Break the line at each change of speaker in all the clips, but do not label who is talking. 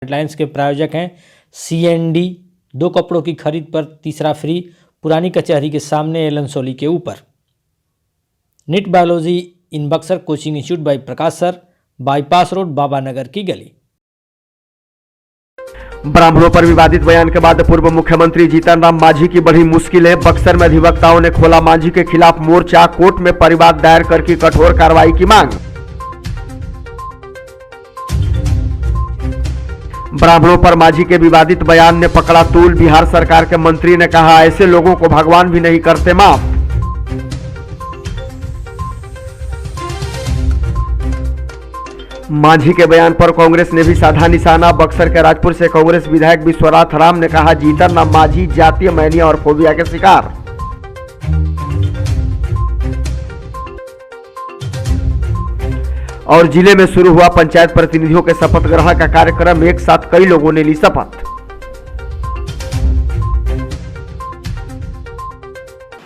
Headlines के प्रायोजक हैं CND, 2 कपड़ों की खरीद पर तीसरा फ्री, पुरानी कचहरी के सामने एलन सोली के ऊपर। NEET biology in Buxar coaching institute by Prakash sir, bypass road, Baba Nagar की गली।
ब्राह्मणों पर विवादित बयान के बाद पूर्व मुख्यमंत्री जीतन राम मांझी की बढ़ी मुश्किलें। बक्सर में अधिवक्ताओं ने खोला मांझी के खिलाफ मोर्चा, कोर्ट में परिवाद दायर कर की कठोर कार्रवाई की मांग। ब्राह्मणों पर मांझी के विवादित बयान ने पकड़ा तूल। बिहार सरकार के मंत्री ने कहा ऐसे लोगों को भगवान भी नहीं करते माफ। मांझी के बयान पर कांग्रेस ने भी साधा निशाना। बक्सर के राजपुर से कांग्रेस विधायक विश्वनाथ राम ने कहा जीतन राम मांझी जातीय मैनिया और फोबिया के शिकार। और जिले में शुरू हुआ पंचायत प्रतिनिधियों के शपथ ग्रहण का कार्यक्रम, एक साथ कई लोगों ने ली शपथ।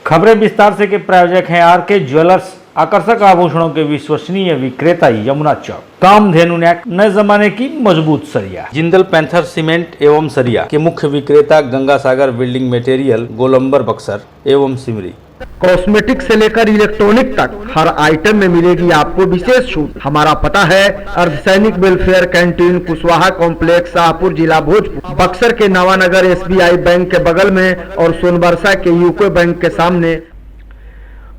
खबरें विस्तार से के प्रायोजक हैं RK ज्वेलर्स, आकर्षक आभूषणों के विश्वसनीय विक्रेता यमुना चौक। कामधेनु नेक, नए जमाने की मजबूत सरिया। जिंदल पैंथर सीमेंट एवं सरिया के मुख्य विक्रेता गंगा सागर बिल्डिंग मटेरियल, गोलंबर बक्सर एवं सिमरी।
कॉस्मेटिक से लेकर इलेक्ट्रॉनिक तक हर आइटम में मिलेगी आपको विशेष छूट। हमारा पता है अर्धसैनिक welfare canteen, Kushwaha complex, Shahpur, जिला भोजपुर। बक्सर के नवानगर SBI बैंक के बगल में और सोनबरसा के यूको बैंक के सामने।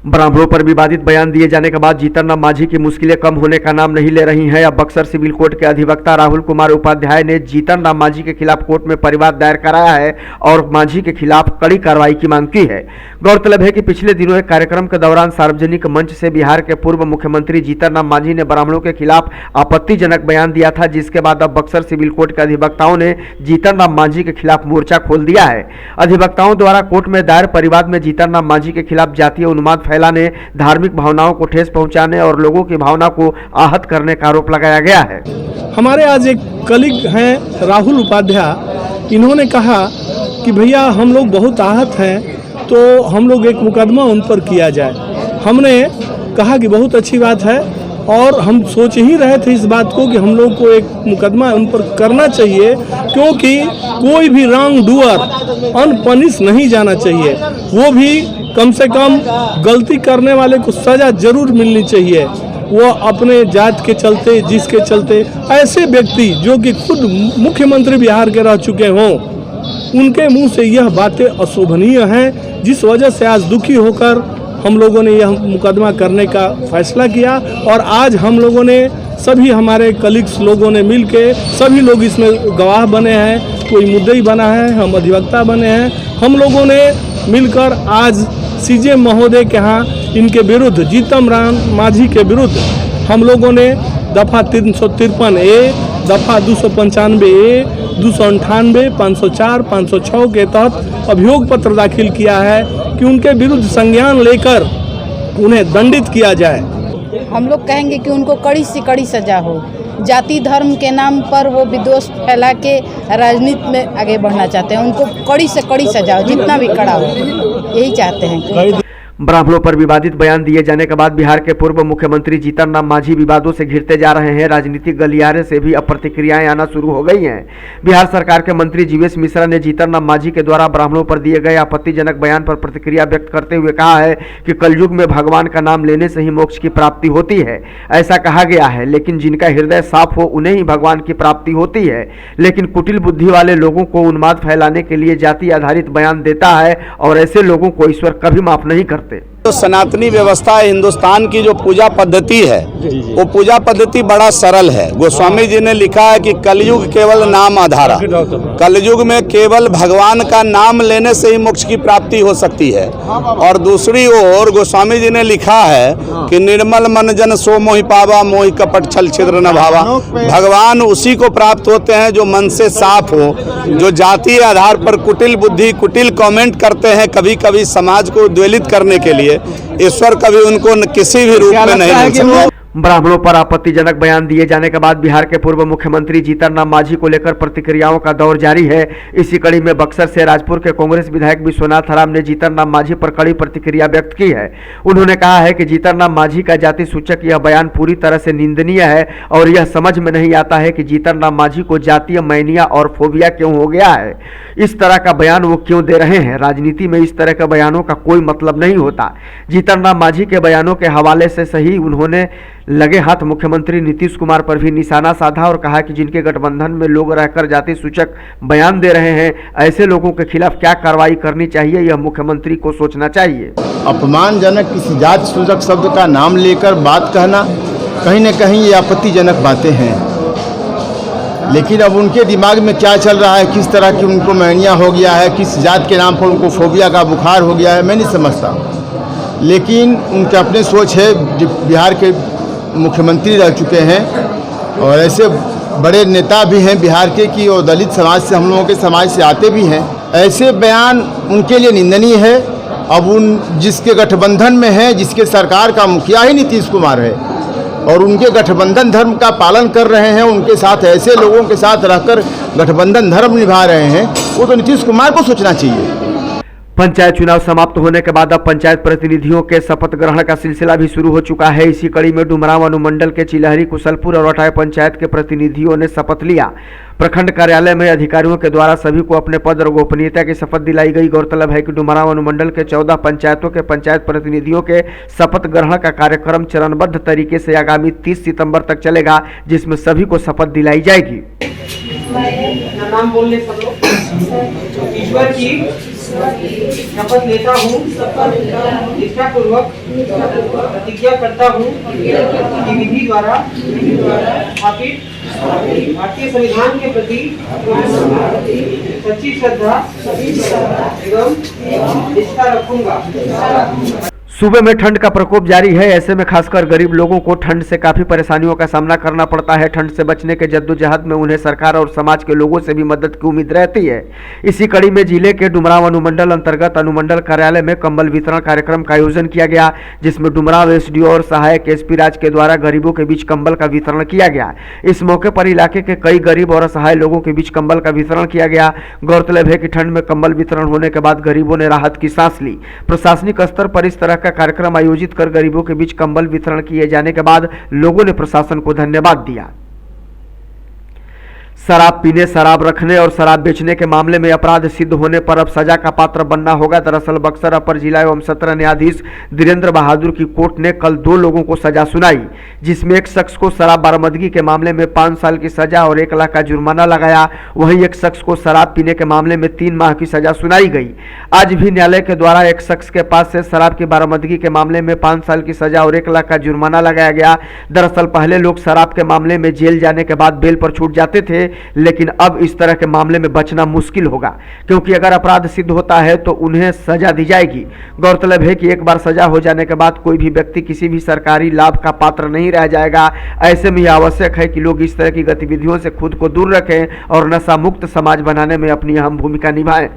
ब्राह्मणों पर विवादित बयान दिए जाने के बाद जीतन राम मांझी की मुश्किलें कम होने का नाम नहीं ले रही हैं। अब बक्सर सिविल कोर्ट के अधिवक्ता राहुल कुमार उपाध्याय ने जीतन राम मांझी के खिलाफ कोर्ट में परिवाद दायर कराया है और मांझी के खिलाफ कड़ी कार्रवाई की मांग की है। गौरतलब है कि पिछले दिनों एक कार्यक्रम के दौरान सार्वजनिक मंच से बिहार के पूर्व मुख्यमंत्री जीतन राम मांझी ने ब्राह्मणों के खिलाफ आपत्तिजनक बयान दिया था, जिसके बाद अब बक्सर सिविल कोर्ट के अधिवक्ताओं ने जीतन राम मांझी के खिलाफ मोर्चा खोल दिया है। अधिवक्ताओं द्वारा कोर्ट में दायर परिवाद में जीतन राम मांझी के खिलाफ जातीय उन्माद फैलाने, धार्मिक भावनाओं को ठेस पहुंचाने और लोगों की भावना को आहत करने का आरोप लगाया गया है।
हमारे आज एक कलीग हैं राहुल उपाध्याय, इन्होंने कहा कि भैया हम लोग बहुत आहत हैं तो हम लोग एक मुकदमा उन पर किया जाए। हमने कहा कि बहुत अच्छी बात है और हम सोच ही रहे थे इस बात को कि हम लोग को एक मुकदमा उन पर करना चाहिए, क्योंकि कोई भी रॉन्ग डूअर अनपनिश नहीं जाना चाहिए। वो भी कम से कम गलती करने वाले को सज़ा जरूर मिलनी चाहिए। वो अपने जात के चलते, जिसके चलते ऐसे व्यक्ति जो कि खुद मुख्यमंत्री बिहार के रह चुके हों, उनके मुंह से यह बातें अशोभनीय हैं, जिस वजह से आज दुखी होकर हम लोगों ने यह मुकदमा करने का फैसला किया। और आज हम लोगों ने सभी हमारे कलीग्स लोगों ने मिलके, सभी लोग इसमें गवाह बने हैं, कोई मुद्दई बना है, हम अधिवक्ता बने हैं। हम लोगों ने मिलकर आज CJ महोदय के यहाँ इनके विरुद्ध, जीतन राम मांझी के विरुद्ध हम लोगों ने दफ़ा 353A, दफ़ा 295A, 298, 504, 506 के तहत अभियोग पत्र दाखिल किया है कि उनके विरुद्ध संज्ञान लेकर उन्हें दंडित किया जाए।
हम लोग कहेंगे कि उनको कड़ी से कड़ी सजा हो। जाति धर्म के नाम पर वो विद्वेष फैला के राजनीति में आगे बढ़ना चाहते हैं, उनको कड़ी से कड़ी सजा हो, जितना भी कड़ा हो, यही चाहते हैं।
ब्राह्मणों पर विवादित बयान दिए जाने के बाद बिहार के पूर्व मुख्यमंत्री जीतन राम मांझी विवादों से घिरते जा रहे हैं। राजनीतिक गलियारे से भी अब प्रतिक्रियाएं आना शुरू हो गई हैं। बिहार सरकार के मंत्री जीवेश मिश्रा ने जीतन राम मांझी के द्वारा ब्राह्मणों पर दिए गए आपत्तिजनक बयान पर प्रतिक्रिया व्यक्त करते हुए कहा है कि कलयुग में भगवान का नाम लेने से ही मोक्ष की प्राप्ति होती है। ऐसा कहा गया है, लेकिन जिनका हृदय साफ हो उन्हें ही भगवान की प्राप्ति होती है। लेकिन कुटिल बुद्धि वाले लोगों को उन्माद फैलाने के लिए जाति आधारित बयान देता है और ऐसे लोगों को ईश्वर कभी माफ नहीं करते।
जो सनातनी व्यवस्था है, हिंदुस्तान की जो पूजा पद्धति है, वो पूजा पद्धति बड़ा सरल है। गोस्वामी जी ने लिखा है कि कलयुग केवल नाम आधारा, कलयुग में केवल भगवान का नाम लेने से ही मोक्ष की प्राप्ति हो सकती है। और दूसरी ओर गोस्वामी जी ने लिखा है कि निर्मल मन जन सो मोहि पावा, मोहि कपट छल छिद्र न भावा। भगवान उसी को प्राप्त होते हैं जो मन से साफ हो, जो जातीय आधार पर कुटिल बुद्धि, कुटिल कमेंट करते हैं कभी कभी समाज को उद्वेलित करने के लिए। ईश्वर कभी उनको किसी भी रूप में नहीं मिल सकता।
ब्राह्मणों पर आपत्तिजनक बयान दिए जाने के बाद बिहार के पूर्व मुख्यमंत्री जीतन राम मांझी को लेकर प्रतिक्रियाओं का दौर जारी है। इसी कड़ी में बक्सर से राजपुर के कांग्रेस विधायक विश्वनाथ राम ने जीतन राम मांझी पर कड़ी प्रतिक्रिया व्यक्त की है। उन्होंने कहा है कि जीतन राम मांझी का जाति सूचक यह बयान पूरी तरह से निंदनीय है और यह समझ में नहीं आता है कि जीतन राम मांझी को जातीय मैनिया और फोबिया क्यों हो गया है। इस तरह का बयान वो क्यों दे रहे हैं। राजनीति में इस तरह के बयानों का कोई मतलब नहीं होता। जीतन राम मांझी के बयानों के हवाले से सही उन्होंने लगे हाथ मुख्यमंत्री नीतीश कुमार पर भी निशाना साधा और कहा कि जिनके गठबंधन में लोग रहकर जाति सूचक बयान दे रहे हैं, ऐसे लोगों के खिलाफ क्या कार्रवाई करनी चाहिए, यह मुख्यमंत्री को सोचना चाहिए।
अपमानजनक किसी जाति सूचक शब्द का नाम लेकर बात कहना कहीं न कहीं ये आपत्तिजनक बातें हैं, लेकिन अब उनके दिमाग में क्या चल रहा है, किस तरह की उनको मैनिया हो गया है, किस जात के नाम पर उनको फोबिया का बुखार हो गया है, मैं नहीं समझता। लेकिन उनके अपने सोच है। बिहार के मुख्यमंत्री रह चुके हैं और ऐसे बड़े नेता भी हैं बिहार के कि वो दलित समाज से, हम लोगों के समाज से आते भी हैं। ऐसे बयान उनके लिए निंदनीय है। अब उन जिसके गठबंधन में है, जिसके सरकार का मुखिया ही नीतीश कुमार है और उनके गठबंधन धर्म का पालन कर रहे हैं, उनके साथ ऐसे लोगों के साथ रहकर गठबंधन धर्म निभा रहे हैं, वो तो नीतीश कुमार को सोचना चाहिए।
पंचायत चुनाव समाप्त होने के बाद अब पंचायत प्रतिनिधियों के शपथ ग्रहण का सिलसिला भी शुरू हो चुका है। इसी कड़ी में डुमरांव अनुमंडल के चिलहरी, कुशलपुर और अटाय पंचायत के प्रतिनिधियों ने शपथ लिया। प्रखंड कार्यालय में अधिकारियों के द्वारा सभी को अपने पद और गोपनीयता की शपथ दिलाई गई। गौरतलब है कि डुमरांव अनुमंडल के 14 पंचायतों के पंचायत प्रतिनिधियों के शपथ ग्रहण का कार्यक्रम चरणबद्ध तरीके से आगामी 30 सितंबर तक चलेगा, जिसमें सभी को शपथ दिलाई जाएगी।
नाम बोलने सब लोग। ईश्वर की शपथ लेता हूँ, निष्ठापूर्वक प्रतिज्ञा करता हूँ कि विधि द्वारा स्थापित भारतीय संविधान के प्रति सच्ची श्रद्धा एवं निष्ठा रखूंगा।
सूबे में ठंड का प्रकोप जारी है। ऐसे में खासकर गरीब लोगों को ठंड से काफी परेशानियों का सामना करना पड़ता है। ठंड से बचने के जद्दोजहद में उन्हें सरकार और समाज के लोगों से भी मदद की उम्मीद रहती है। इसी कड़ी में जिले के डुमरांव अनुमंडल अंतर्गत अनुमंडल कार्यालय में कंबल वितरण कार्यक्रम का आयोजन किया गया, जिसमें डुमरांव एसडीओ और सहायक एसपी राज के द्वारा गरीबों के बीच कंबल का वितरण किया गया। इस मौके पर इलाके के कई गरीब और असहाय लोगों के बीच कंबल का वितरण किया गया। गौरतलब है कि ठंड में कंबल वितरण होने के बाद गरीबों ने राहत की सांस ली। प्रशासनिक स्तर पर इस तरह का कार्यक्रम आयोजित कर गरीबों के बीच कंबल वितरण किए जाने के बाद लोगों ने प्रशासन को धन्यवाद दिया। शराब पीने, शराब रखने और शराब बेचने के मामले में अपराध सिद्ध होने पर अब सजा का पात्र बनना होगा। दरअसल बक्सर अपर जिला एवं सत्र न्यायाधीश धीरेन्द्र बहादुर की कोर्ट ने कल 2 लोगों को सजा सुनाई, जिसमें एक शख्स को शराब बरामदगी के मामले में 5 साल की सजा और 1 लाख का जुर्माना लगाया। वहीं एक शख्स को शराब पीने के मामले में 3 माह की सजा सुनाई गई। आज भी न्यायालय के द्वारा एक शख्स के पास से शराब की बरामदगी के मामले में 5 साल की सजा और 1 लाख का जुर्माना लगाया गया। दरअसल पहले लोग शराब के मामले में जेल जाने के बाद बेल पर छूट जाते थे, लेकिन अब इस तरह के मामले में बचना मुश्किल होगा, क्योंकि अगर अपराध सिद्ध होता है तो उन्हें सजा दी जाएगी। गौरतलब है कि एक बार सजा हो जाने के बाद कोई भी व्यक्ति किसी भी सरकारी लाभ का पात्र नहीं रह जाएगा। ऐसे में यह आवश्यक है कि लोग इस तरह की गतिविधियों से खुद को दूर रखें और नशा मुक्त समाज बनाने में अपनी अहम भूमिका निभाएं।